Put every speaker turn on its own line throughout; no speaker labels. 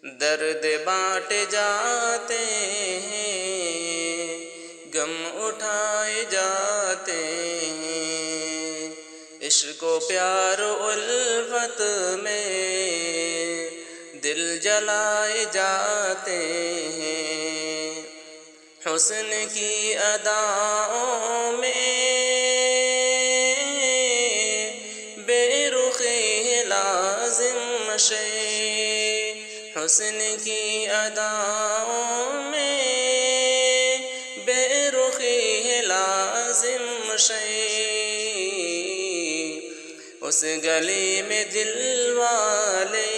درد بانٹ جاتے ہیں، غم اٹھائے جاتے ہیں، عشق و پیار و الفت میں دل جلائے جاتے ہیں، حسن کی اداؤں میں بے رخی لازم شے، حسن کی اداؤں میں بے رخی لازم شے، اس گلی میں دل والے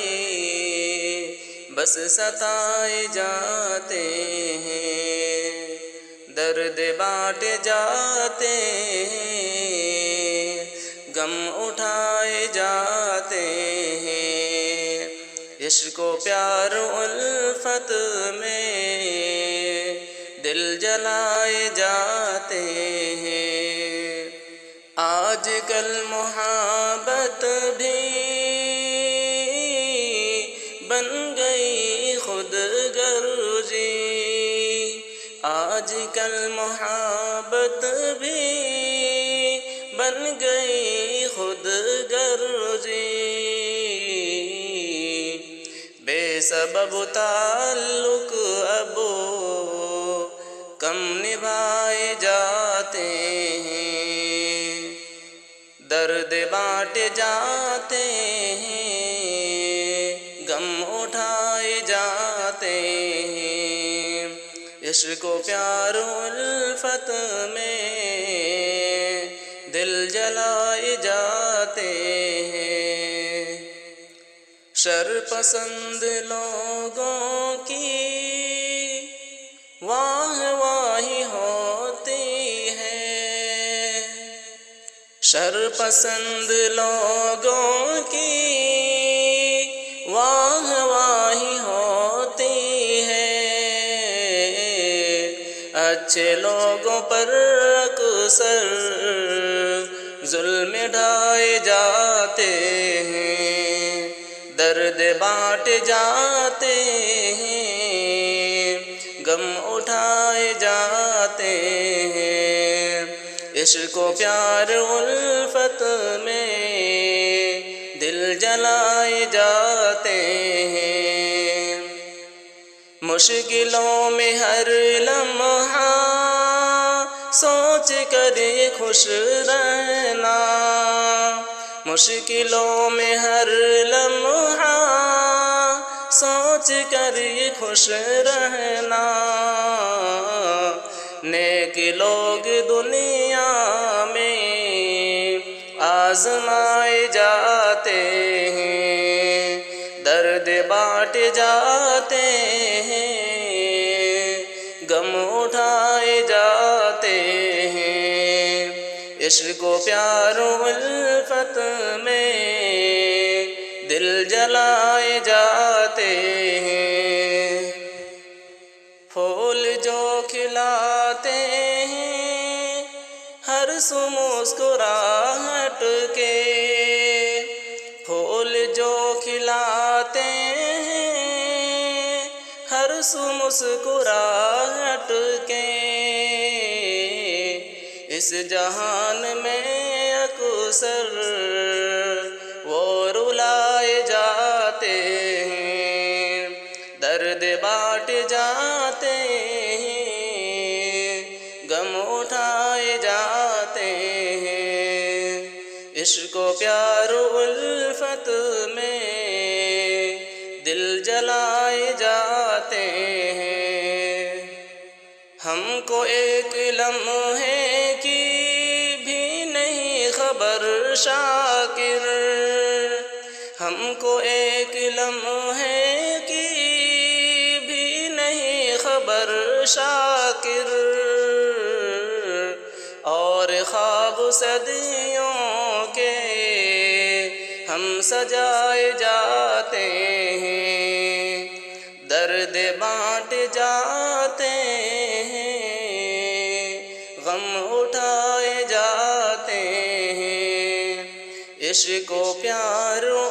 بس ستائے جاتے ہیں، درد بانٹ جاتے ہیں، غم اٹھائے جاتے ہیں، عشق و پیار و الفت میں دل جلائے جاتے ہیں، آج کل محبت بھی بن گئی خود غرضی، آج کل محبت بھی بن گئی خود غرضی، بے سبب تعلق اب کم نبھائے جاتے ہیں، درد بانٹ جاتے ہیں، غم اٹھائے جاتے ہیں، عشق و پیار و الفت میں دل جلائے جاتے ہیں، شر پسند لوگوں کی واہ واہی ہوتی ہے، شر پسند لوگوں کی واہ واہی ہوتی ہے، اچھے لوگوں پر اکثر ظلم ڈھائے جاتے ہیں، درد بانٹ جاتے ہیں، غم اٹھائے جاتے ہیں، عشق و پیار و الفت میں دل جلائے جاتے ہیں، مشکلوں میں ہر لمحہ سوچ کر خوش رہنا، مشکلوں میں ہر لمحہ سوچ کر خوش رہنا، نیک لوگ دنیا میں آزمائے جاتے ہیں، درد بانٹ جاتے ہیں، غم اٹھائے جاتے ہیں، عشق و پیار و الفت میں دل جلائے جاتے ہیں، پھول جو کھلاتے ہیں ہر سو مسکراہٹ کے، پھول جو کھلاتے ہیں ہر سو مسکراہٹ کے، اس جہان میں اکثر وہ رلائے جاتے ہیں، درد بانٹ جاتے ہیں، غم اٹھائے جاتے ہیں، عشق و پیار و الفت میں دل جلائے جاتے ہیں، ہم کو ایک لمحے کی بھی نہیں خبر شاکر، ہم کو ایک لمحے کی بھی نہیں خبر شاکر، اور خواب صدیوں کے ہم سجائے جاتے ہیں، درد بانٹ جاتے ہیں، غم اٹھائے جاتے ہیں، عشق و پیار و